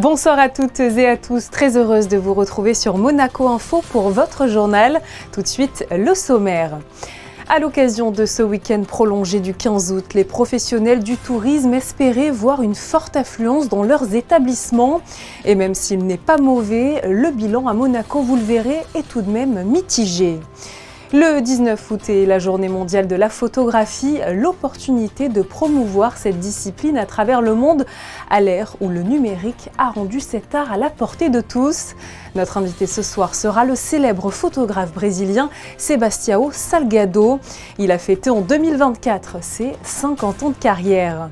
Bonsoir à toutes et à tous, très heureuse de vous retrouver sur Monaco Info pour votre journal. Tout de suite, le sommaire. À l'occasion de ce week-end prolongé du 15 août, les professionnels du tourisme espéraient voir une forte affluence dans leurs établissements. Et même s'il n'est pas mauvais, le bilan à Monaco, vous le verrez, est tout de même mitigé. Le 19 août est la journée mondiale de la photographie, l'opportunité de promouvoir cette discipline à travers le monde à l'ère où le numérique a rendu cet art à la portée de tous. Notre invité ce soir sera le célèbre photographe brésilien Sebastião Salgado. Il a fêté en 2024 ses 50 ans de carrière.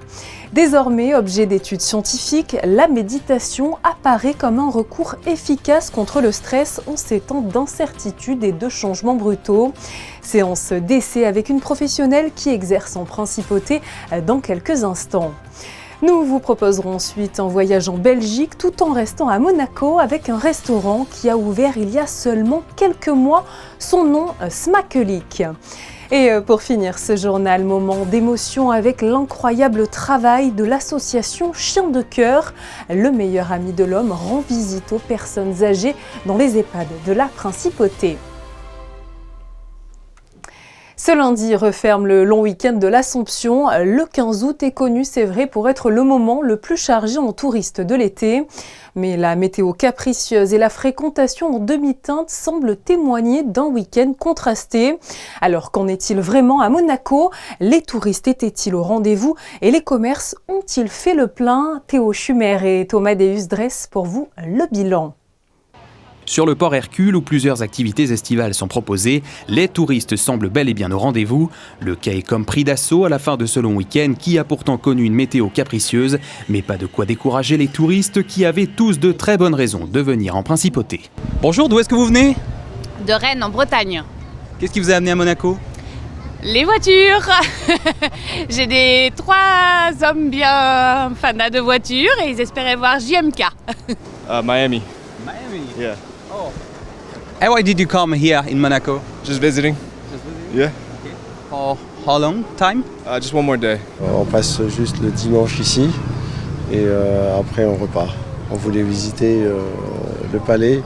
Désormais, objet d'études scientifiques, la méditation apparaît comme un recours efficace contre le stress en ces temps d'incertitude et de changements brutaux. Séance d'essai avec une professionnelle qui exerce en principauté dans quelques instants. Nous vous proposerons ensuite un voyage en Belgique tout en restant à Monaco avec un restaurant qui a ouvert il y a seulement quelques mois, son nom Smakelijk. Et pour finir ce journal, moment d'émotion avec l'incroyable travail de l'association Chiens de Cœur. Le meilleur ami de l'homme rend visite aux personnes âgées dans les EHPAD de la Principauté. Ce lundi referme le long week-end de l'Assomption. Le 15 août est connu, c'est vrai, pour être le moment le plus chargé en touristes de l'été. Mais la météo capricieuse et la fréquentation en demi-teinte semblent témoigner d'un week-end contrasté. Alors qu'en est-il vraiment à Monaco? Les touristes étaient-ils au rendez-vous et les commerces ont-ils fait le plein? Théo Schumer et Thomas Deus dressent pour vous le bilan. Sur le port Hercule, où plusieurs activités estivales sont proposées, les touristes semblent bel et bien au rendez-vous. Le quai est comme pris d'assaut à la fin de ce long week-end qui a pourtant connu une météo capricieuse, mais pas de quoi décourager les touristes qui avaient tous de très bonnes raisons de venir en Principauté. Bonjour, d'où est-ce que vous venez? De Rennes, en Bretagne. Qu'est-ce qui vous a amené à Monaco? Les voitures. J'ai trois hommes bien fans de voitures et ils espéraient voir JMK. Miami. Miami. Yeah. Oh. And why did you come here in Monaco? Just visiting. Yeah. For how long time? Just one more day. On passe juste le dimanche ici et après on repart. On voulait visiter le palais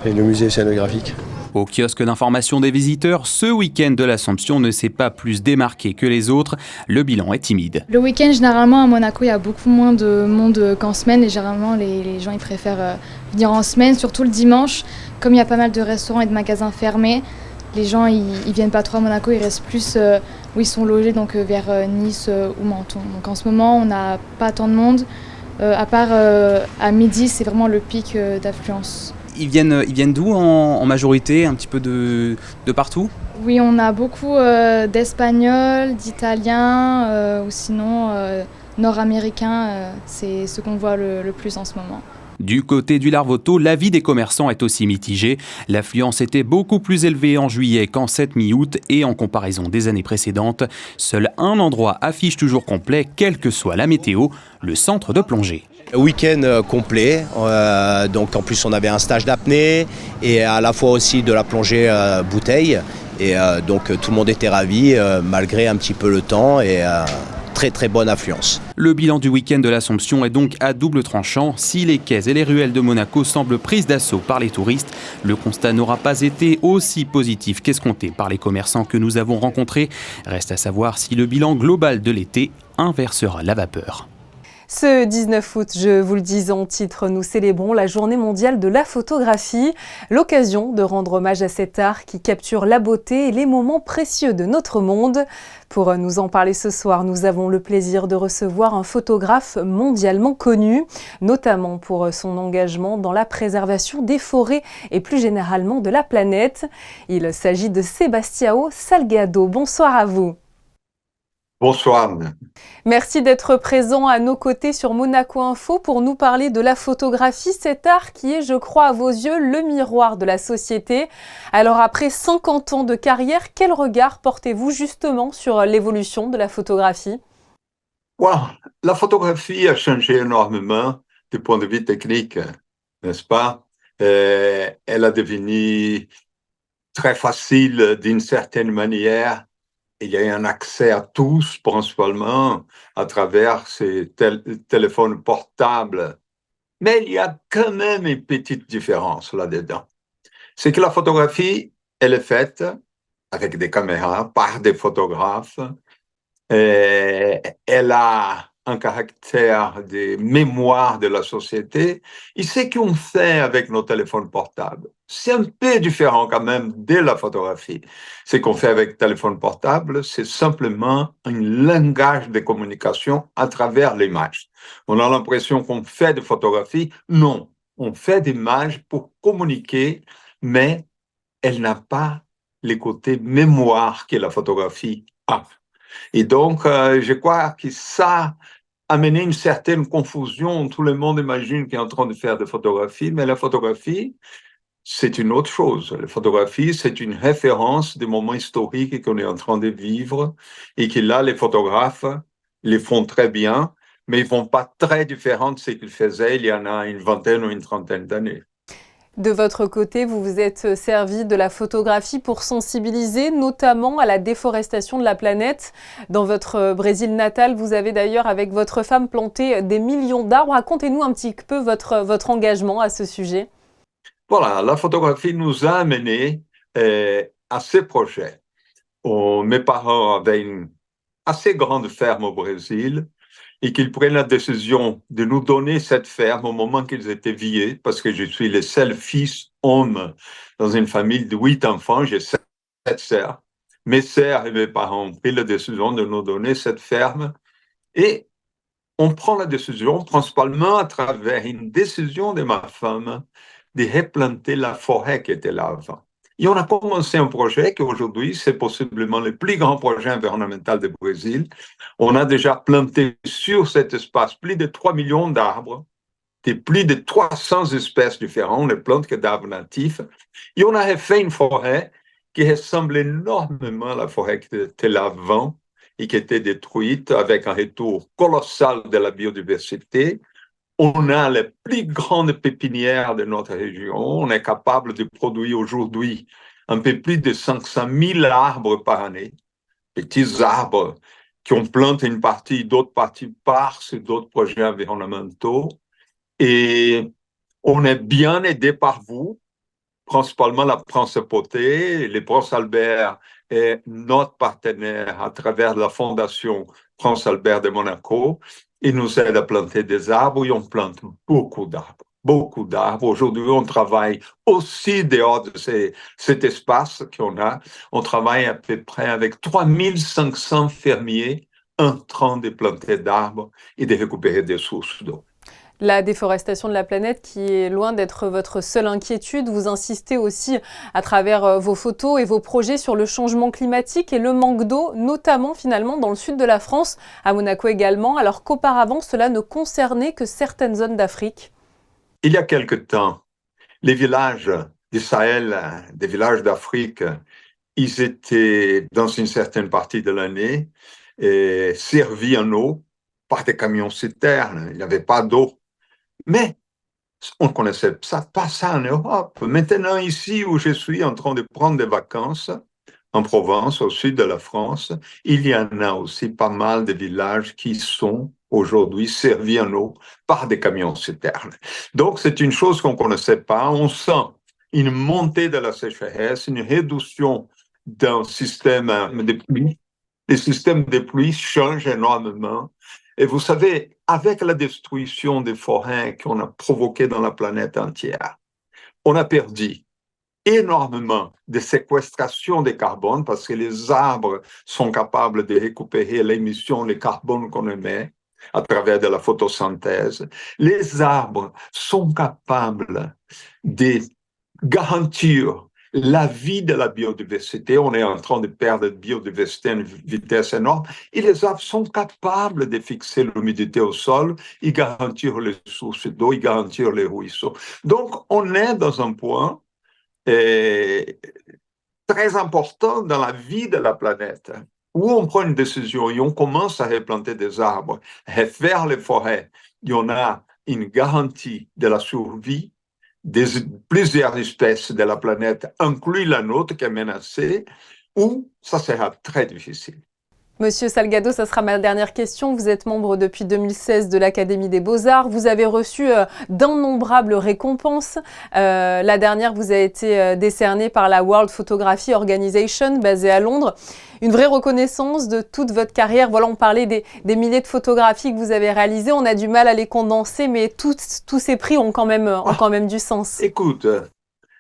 et le musée scénographique. Au kiosque d'information des visiteurs, ce week-end de l'Assomption ne s'est pas plus démarqué que les autres. Le bilan est timide. Le week-end, généralement, à Monaco, il y a beaucoup moins de monde qu'en semaine. Et généralement, les gens ils préfèrent venir en semaine, surtout le dimanche. Comme il y a pas mal de restaurants et de magasins fermés, les gens ils viennent pas trop à Monaco, ils restent plus où ils sont logés, donc vers Nice ou Menton. Donc en ce moment, on n'a pas tant de monde. À part à midi, c'est vraiment le pic d'affluence. Ils viennent d'où en majorité? Un petit peu de partout? Oui, on a beaucoup d'Espagnols, d'Italiens ou sinon Nord-Américains. C'est ce qu'on voit le plus en ce moment. Du côté du Larvoto, l'avis des commerçants est aussi mitigé. L'affluence était beaucoup plus élevée en juillet qu'en cette mi-août et en comparaison des années précédentes. Seul un endroit affiche toujours complet, quelle que soit la météo, le centre de plongée. Week-end complet, donc en plus on avait un stage d'apnée et à la fois aussi de la plongée bouteille et donc tout le monde était ravi malgré un petit peu le temps et très très bonne affluence. Le bilan du week-end de l'Assomption est donc à double tranchant. Si les quais et les ruelles de Monaco semblent prises d'assaut par les touristes, le constat n'aura pas été aussi positif qu'escompté par les commerçants que nous avons rencontrés. Reste à savoir si le bilan global de l'été inversera la vapeur. Ce 19 août, je vous le disais en titre, nous célébrons la journée mondiale de la photographie, l'occasion de rendre hommage à cet art qui capture la beauté et les moments précieux de notre monde. Pour nous en parler ce soir, nous avons le plaisir de recevoir un photographe mondialement connu, notamment pour son engagement dans la préservation des forêts et plus généralement de la planète. Il s'agit de Sebastião Salgado. Bonsoir à vous. Bonsoir. Merci d'être présent à nos côtés sur Monaco Info pour nous parler de la photographie, cet art qui est, je crois, à vos yeux, le miroir de la société. Alors après 50 ans de carrière, quel regard portez-vous justement sur l'évolution de la photographie? La photographie a changé énormément du point de vue technique, n'est-ce pas? Elle a devenu très facile d'une certaine manière. Il y a un accès à tous, principalement, à travers ces téléphones portables Mais il y a quand même une petite différence là-dedans. C'est que la photographie, elle est faite avec des caméras, par des photographes. Elle a un caractère de mémoire de la société. Et ce qu'on fait avec nos téléphones portables, c'est un peu différent quand même de la photographie. Ce qu'on fait avec le téléphone portable, c'est simplement un langage de communication à travers l'image. On a l'impression qu'on fait de photographie. Non, on fait des images pour communiquer, mais elle n'a pas les côtés mémoire que la photographie a. Et donc, je crois que ça a amené une certaine confusion. Tout le monde imagine qu'il est en train de faire des photographies, mais la photographie, c'est une autre chose. La photographie, c'est une référence des moments historiques qu'on est en train de vivre et que là, les photographes les font très bien, mais ils ne vont pas très différents de ce qu'ils faisaient il y en a une vingtaine ou une trentaine d'années. De votre côté, vous vous êtes servi de la photographie pour sensibiliser notamment à la déforestation de la planète. Dans votre Brésil natal, vous avez d'ailleurs avec votre femme planté des millions d'arbres. Racontez-nous un petit peu votre engagement à ce sujet. Voilà, la photographie nous a amenés à ces projets. Mes parents avaient une assez grande ferme au Brésil et qu'ils prennent la décision de nous donner cette ferme au moment qu'ils étaient vieux, parce que je suis le seul fils homme dans une famille de 8 enfants, j'ai 7 sœurs. Mes sœurs et mes parents ont pris la décision de nous donner cette ferme et on prend la décision, principalement à travers une décision de ma femme, de replanter la forêt qui était là avant. Et on a commencé un projet qui aujourd'hui, c'est possiblement le plus grand projet environnemental du Brésil. On a déjà planté sur cet espace plus de 3 millions d'arbres, de plus de 300 espèces différentes, les plantes que d'arbres natifs. Et on a refait une forêt qui ressemble énormément à la forêt qui était là avant et qui était détruite avec un retour colossal de la biodiversité. On a les plus grandes pépinières de notre région. On est capable de produire aujourd'hui un peu plus de 500 000 arbres par année. Petits arbres qu'on plante une partie, d'autres parties par sur d'autres projets environnementaux. Et on est bien aidé par vous, principalement la Principauté. Le Prince Albert est notre partenaire à travers la Fondation Prince Albert de Monaco. Il nous aide à planter des arbres et on plante beaucoup d'arbres. Beaucoup d'arbres. Aujourd'hui, on travaille aussi dehors de cet espace qu'on a. On travaille à peu près avec 3500 fermiers en train de planter d'arbres et de récupérer des sources d'eau. La déforestation de la planète qui est loin d'être votre seule inquiétude. Vous insistez aussi à travers vos photos et vos projets sur le changement climatique et le manque d'eau, notamment finalement dans le sud de la France, à Monaco également, alors qu'auparavant cela ne concernait que certaines zones d'Afrique. Il y a quelque temps, les villages du Sahel, des villages d'Afrique, ils étaient dans une certaine partie de l'année servis en eau par des camions citernes. Il n'y avait pas d'eau. Mais on ne connaissait pas ça en Europe. Maintenant, ici où je suis en train de prendre des vacances, en Provence, au sud de la France, il y en a aussi pas mal de villages qui sont aujourd'hui servis en eau par des camions citernes. Donc, c'est une chose qu'on ne connaissait pas. On sent une montée de la sécheresse, une réduction d'un système de pluie. Les systèmes de pluie changent énormément. Et vous savez, avec la destruction des forêts qu'on a provoquée dans la planète entière, on a perdu énormément de séquestration de carbone parce que les arbres sont capables de récupérer l'émission de carbone qu'on émet à travers de la photosynthèse. Les arbres sont capables de garantir la vie de la biodiversité. On est en train de perdre la biodiversité à une vitesse énorme. Et les arbres sont capables de fixer l'humidité au sol et garantir les sources d'eau et garantir les ruisseaux. Donc, on est dans un point très important dans la vie de la planète où on prend une décision et on commence à replanter des arbres, refaire les forêts. Et on a une garantie de la survie plusieurs espèces de la planète, inclus la nôtre qui est menacée, ou ça sera très difficile. Monsieur Salgado, ça sera ma dernière question. Vous êtes membre depuis 2016 de l'Académie des Beaux-Arts. Vous avez reçu d'innombrables récompenses. La dernière vous a été décernée par la World Photography Organization, basée à Londres. Une vraie reconnaissance de toute votre carrière. Voilà, on parlait des milliers de photographies que vous avez réalisées. On a du mal à les condenser, mais tous ces prix ont quand même du sens. Écoute,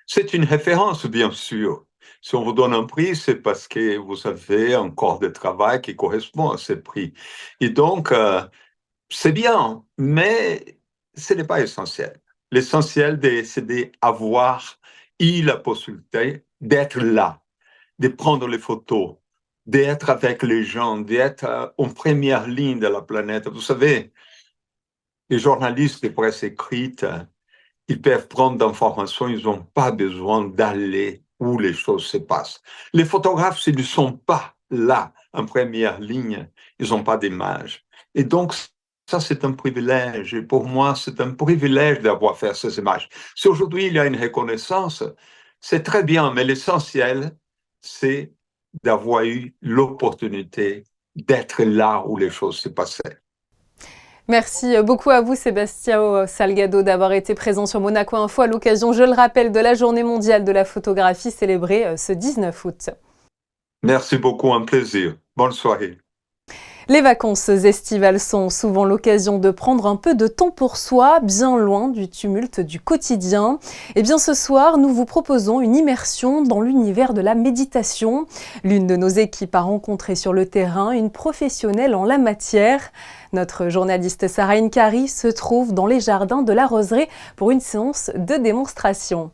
c'est une référence, bien sûr. Si on vous donne un prix, c'est parce que vous avez un corps de travail qui correspond à ce prix. Et donc, c'est bien, mais ce n'est pas essentiel. L'essentiel, c'est d'avoir eu la possibilité d'être là, de prendre les photos, d'être avec les gens, d'être en première ligne de la planète. Vous savez, les journalistes de presse écrite, ils peuvent prendre d'informations, ils n'ont pas besoin d'aller où les choses se passent. Les photographes, s'ils ne sont pas là, en première ligne, ils n'ont pas d'image. Et donc, ça, c'est un privilège. Et pour moi, c'est un privilège d'avoir fait ces images. Si aujourd'hui, il y a une reconnaissance, c'est très bien, mais l'essentiel, c'est d'avoir eu l'opportunité d'être là où les choses se passaient. Merci beaucoup à vous, Sebastião Salgado, d'avoir été présent sur Monaco Info à l'occasion, je le rappelle, de la Journée mondiale de la photographie célébrée ce 19 août. Merci beaucoup, un plaisir. Bonne soirée. Les vacances estivales sont souvent l'occasion de prendre un peu de temps pour soi, bien loin du tumulte du quotidien. Et bien ce soir, nous vous proposons une immersion dans l'univers de la méditation. L'une de nos équipes a rencontré sur le terrain une professionnelle en la matière. Notre journaliste Sarah Nkari se trouve dans les jardins de la Roseraie pour une séance de démonstration.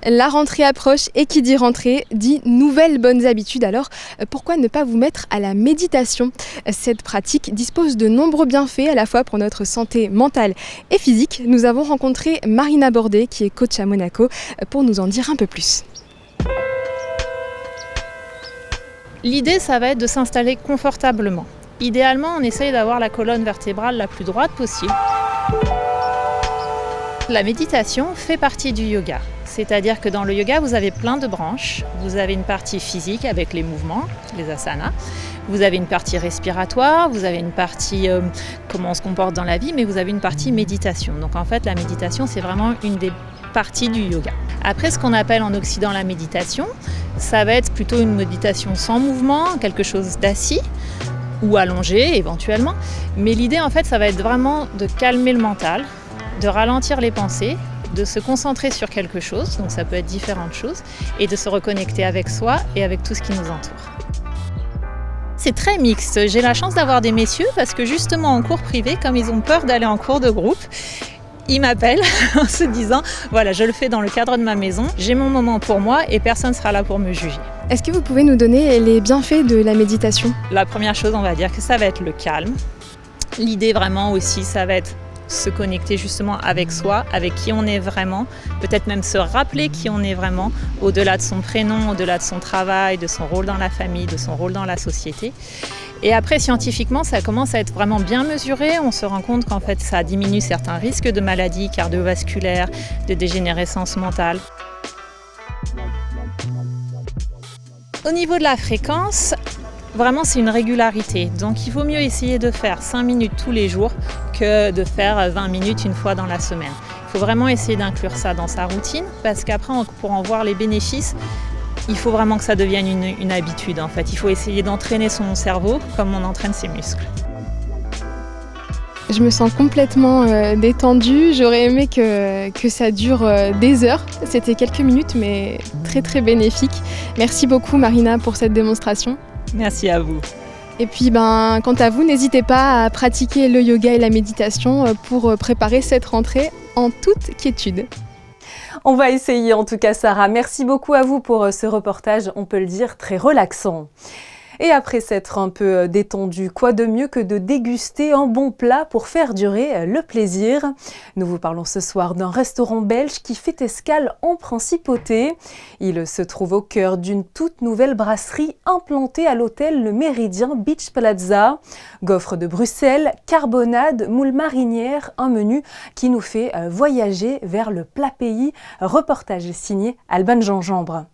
La rentrée approche et qui dit rentrée dit nouvelles bonnes habitudes. Alors pourquoi ne pas vous mettre à la méditation ? Cette pratique dispose de nombreux bienfaits à la fois pour notre santé mentale et physique. Nous avons rencontré Marina Bordet qui est coach à Monaco pour nous en dire un peu plus. L'idée, ça va être de s'installer confortablement. Idéalement, on essaye d'avoir la colonne vertébrale la plus droite possible. La méditation fait partie du yoga. C'est-à-dire que dans le yoga, vous avez plein de branches. Vous avez une partie physique avec les mouvements, les asanas. Vous avez une partie respiratoire, vous avez une partie comment on se comporte dans la vie, mais vous avez une partie méditation. Donc en fait, la méditation, c'est vraiment une des parties du yoga. Après, ce qu'on appelle en Occident la méditation, ça va être plutôt une méditation sans mouvement, quelque chose d'assis ou allongé éventuellement. Mais l'idée, en fait, ça va être vraiment de calmer le mental, de ralentir les pensées, de se concentrer sur quelque chose, donc ça peut être différentes choses, et de se reconnecter avec soi et avec tout ce qui nous entoure. C'est très mixte. J'ai la chance d'avoir des messieurs parce que justement en cours privé, comme ils ont peur d'aller en cours de groupe, ils m'appellent en se disant « Voilà, je le fais dans le cadre de ma maison, j'ai mon moment pour moi et personne ne sera là pour me juger. » Est-ce que vous pouvez nous donner les bienfaits de la méditation ? La première chose, on va dire que ça va être le calme. L'idée vraiment aussi, ça va être se connecter justement avec soi, avec qui on est vraiment, peut-être même se rappeler qui on est vraiment, au-delà de son prénom, au-delà de son travail, de son rôle dans la famille, de son rôle dans la société. Et après, scientifiquement, ça commence à être vraiment bien mesuré. On se rend compte qu'en fait, ça diminue certains risques de maladies cardiovasculaires, de dégénérescence mentale. Au niveau de la fréquence, vraiment, c'est une régularité. Donc, il vaut mieux essayer de faire 5 minutes tous les jours que de faire 20 minutes une fois dans la semaine. Il faut vraiment essayer d'inclure ça dans sa routine parce qu'après, pour en voir les bénéfices, il faut vraiment que ça devienne une habitude. En fait, il faut essayer d'entraîner son cerveau comme on entraîne ses muscles. Je me sens complètement détendue. J'aurais aimé que ça dure des heures. C'était quelques minutes, mais très très bénéfique. Merci beaucoup Marina pour cette démonstration. Merci à vous. Et puis quant à vous, n'hésitez pas à pratiquer le yoga et la méditation pour préparer cette rentrée en toute quiétude. On va essayer en tout cas Sarah. Merci beaucoup à vous pour ce reportage, on peut le dire, très relaxant. Et après s'être un peu détendu, quoi de mieux que de déguster un bon plat pour faire durer le plaisir. Nous vous parlons ce soir d'un restaurant belge qui fait escale en Principauté. Il se trouve au cœur d'une toute nouvelle brasserie implantée à l'hôtel Le Méridien Beach Plaza. Gaufres de Bruxelles, carbonade, moule marinière, un menu qui nous fait voyager vers le plat pays. Reportage signé Alban Gingembre.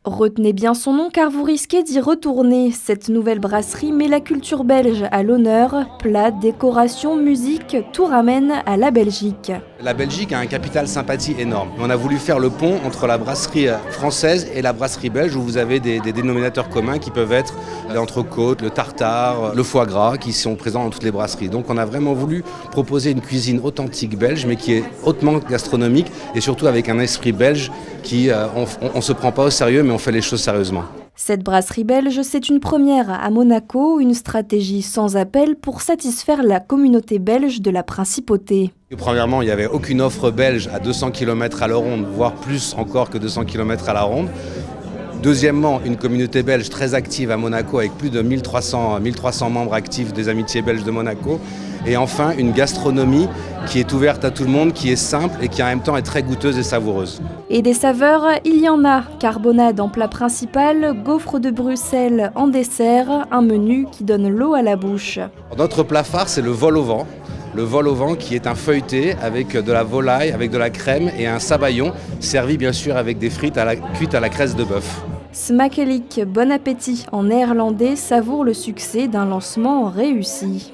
Retenez bien son nom car vous risquez d'y retourner. Cette nouvelle brasserie met la culture belge à l'honneur. Plats, décorations, musique, tout ramène à la Belgique. La Belgique a un capital sympathie énorme. On a voulu faire le pont entre la brasserie française et la brasserie belge où vous avez des dénominateurs communs qui peuvent être l'entrecôte, le tartare, le foie gras qui sont présents dans toutes les brasseries. Donc on a vraiment voulu proposer une cuisine authentique belge mais qui est hautement gastronomique et surtout avec un esprit belge qui, on ne se prend pas au sérieux mais on fait les choses sérieusement. Cette brasserie belge, c'est une première à Monaco, une stratégie sans appel pour satisfaire la communauté belge de la principauté. Premièrement, il n'y avait aucune offre belge à 200 km à la ronde, voire plus encore que 200 km à la ronde. Deuxièmement, une communauté belge très active à Monaco avec plus de 1300 membres actifs des Amitiés belges de Monaco. Et enfin, une gastronomie qui est ouverte à tout le monde, qui est simple et qui en même temps est très goûteuse et savoureuse. Et des saveurs, il y en a. Carbonade en plat principal, gaufres de Bruxelles en dessert, un menu qui donne l'eau à la bouche. Notre plat phare, c'est le vol au vent. Le vol au vent qui est un feuilleté avec de la volaille, avec de la crème et un sabayon, servi bien sûr avec des frites cuites à la graisse de bœuf. Smakelik, bon appétit en néerlandais, savoure le succès d'un lancement réussi.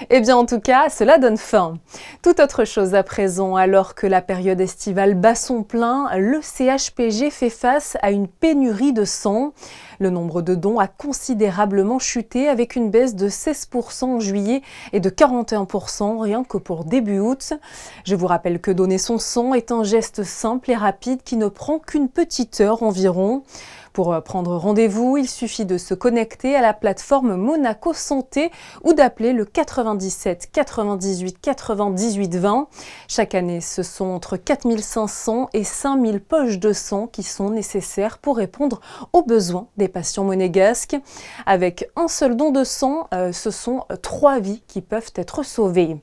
Eh bien en tout cas, cela donne faim. Tout autre chose à présent, alors que la période estivale bat son plein, le CHPG fait face à une pénurie de sang. Le nombre de dons a considérablement chuté avec une baisse de 16% en juillet et de 41% rien que pour début août. Je vous rappelle que donner son sang est un geste simple et rapide qui ne prend qu'une petite heure environ. Pour prendre rendez-vous, il suffit de se connecter à la plateforme Monaco Santé ou d'appeler le 97 98 98 20. Chaque année, ce sont entre 4500 et 5000 poches de sang qui sont nécessaires pour répondre aux besoins des patients monégasques. Avec un seul don de sang, ce sont 3 vies qui peuvent être sauvées.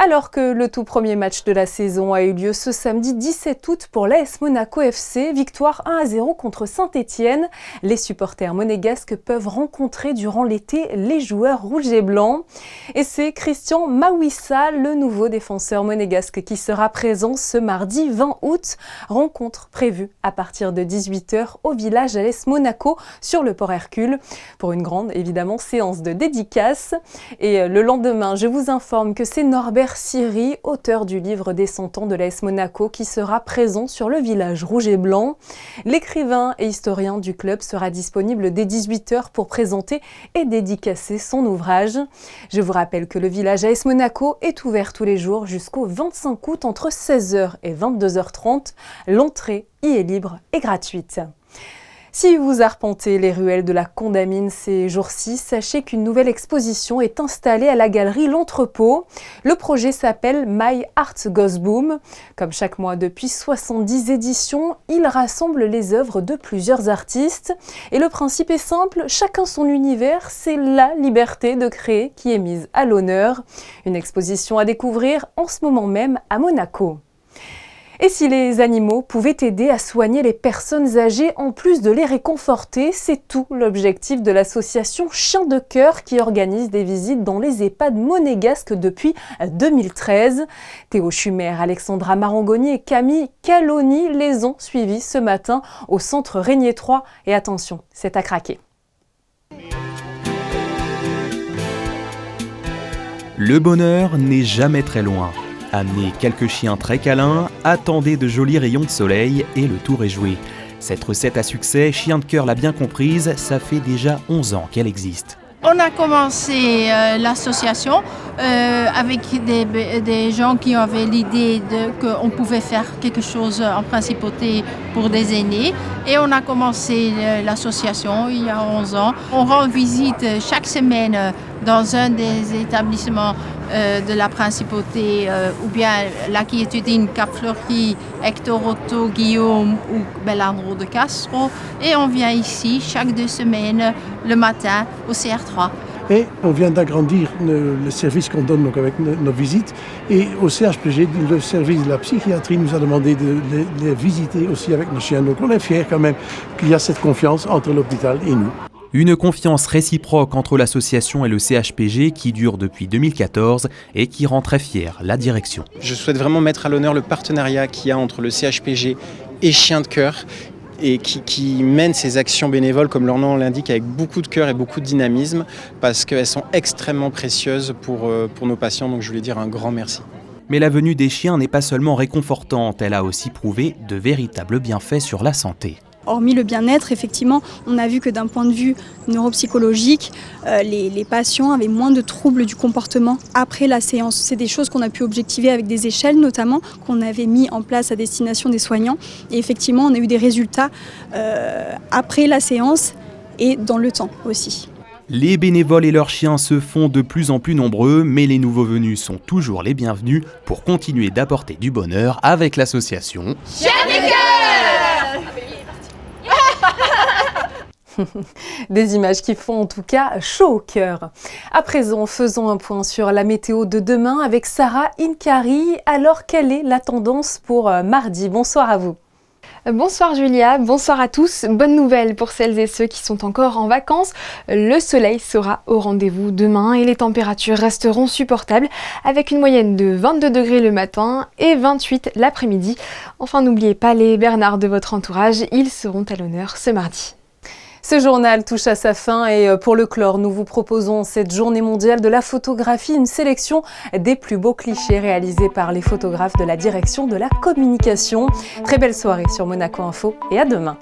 Alors que le tout premier match de la saison a eu lieu ce samedi 17 août pour l'AS Monaco FC, victoire 1-0 contre Saint-Étienne, les supporters monégasques peuvent rencontrer durant l'été les joueurs rouges et blancs. Et c'est Christian Mawissa, le nouveau défenseur monégasque, qui sera présent ce mardi 20 août. Rencontre prévue à partir de 18h au village AS Monaco sur le port Hercule pour une grande, évidemment, séance de dédicace. Et le lendemain, je vous informe que c'est Norbert Siri, auteur du livre des 100 ans de l'AS Monaco, qui sera présent sur le village rouge et blanc. L'écrivain et historien du club sera disponible dès 18h pour présenter et dédicacer son ouvrage. Je vous rappelle que le village AS Monaco est ouvert tous les jours jusqu'au 25 août entre 16h et 22h30. L'entrée y est libre et gratuite. Si vous arpentez les ruelles de la Condamine ces jours-ci, sachez qu'une nouvelle exposition est installée à la galerie L'Entrepôt. Le projet s'appelle My Art Goes Boom. Comme chaque mois depuis 70 éditions, il rassemble les œuvres de plusieurs artistes. Et le principe est simple, chacun son univers, c'est la liberté de créer qui est mise à l'honneur. Une exposition à découvrir en ce moment même à Monaco. Et si les animaux pouvaient aider à soigner les personnes âgées en plus de les réconforter, c'est tout l'objectif de l'association Chiens de Cœur qui organise des visites dans les EHPAD monégasques depuis 2013. Théo Schumer, Alexandra Marangoni et Camille Caloni les ont suivis ce matin au centre Régnier 3. Et attention, c'est à craquer. Le bonheur n'est jamais très loin. Amenez quelques chiens très câlins, attendez de jolis rayons de soleil et le tour est joué. Cette recette à succès, Chien de Cœur l'a bien comprise, ça fait déjà 11 ans qu'elle existe. On a commencé l'association avec des gens qui avaient l'idée qu'on pouvait faire quelque chose en principauté pour des aînés. Et on a commencé l'association il y a 11 ans. On rend visite chaque semaine dans un des établissements de la principauté, ou bien la Quiétudine, Cap-Fleuri, Hector Otto, Guillaume ou Bellandro de Castro. Et on vient ici chaque 2 semaines le matin au CR3. Et on vient d'agrandir le service qu'on donne donc avec nos visites. Et au CHPG, le service de la psychiatrie nous a demandé de les visiter aussi avec nos chiens. Donc on est fiers quand même qu'il y a cette confiance entre l'hôpital et nous. Une confiance réciproque entre l'association et le CHPG qui dure depuis 2014 et qui rend très fière la direction. Je souhaite vraiment mettre à l'honneur le partenariat qu'il y a entre le CHPG et Chiens de Cœur et qui mènent ces actions bénévoles, comme leur nom l'indique, avec beaucoup de cœur et beaucoup de dynamisme, parce qu'elles sont extrêmement précieuses pour nos patients. Donc je voulais dire un grand merci. Mais la venue des chiens n'est pas seulement réconfortante, elle a aussi prouvé de véritables bienfaits sur la santé. Hormis le bien-être, effectivement, on a vu que d'un point de vue neuropsychologique, les patients avaient moins de troubles du comportement après la séance. C'est des choses qu'on a pu objectiver avec des échelles notamment, qu'on avait mis en place à destination des soignants. Et effectivement, on a eu des résultats après la séance et dans le temps aussi. Les bénévoles et leurs chiens se font de plus en plus nombreux, mais les nouveaux venus sont toujours les bienvenus pour continuer d'apporter du bonheur avec l'association Chiens du cœur. Des images qui font en tout cas chaud au cœur. À présent, faisons un point sur la météo de demain avec Sarah Inkari. Alors, quelle est la tendance pour mardi? Bonsoir à vous. Bonsoir Julia, bonsoir à tous. Bonne nouvelle pour celles et ceux qui sont encore en vacances. Le soleil sera au rendez-vous demain et les températures resteront supportables avec une moyenne de 22 degrés le matin et 28 l'après-midi. Enfin, n'oubliez pas les Bernards de votre entourage, ils seront à l'honneur ce mardi. Ce journal touche à sa fin et pour le clore, nous vous proposons cette journée mondiale de la photographie, une sélection des plus beaux clichés réalisés par les photographes de la direction de la communication. Très belle soirée sur Monaco Info et à demain.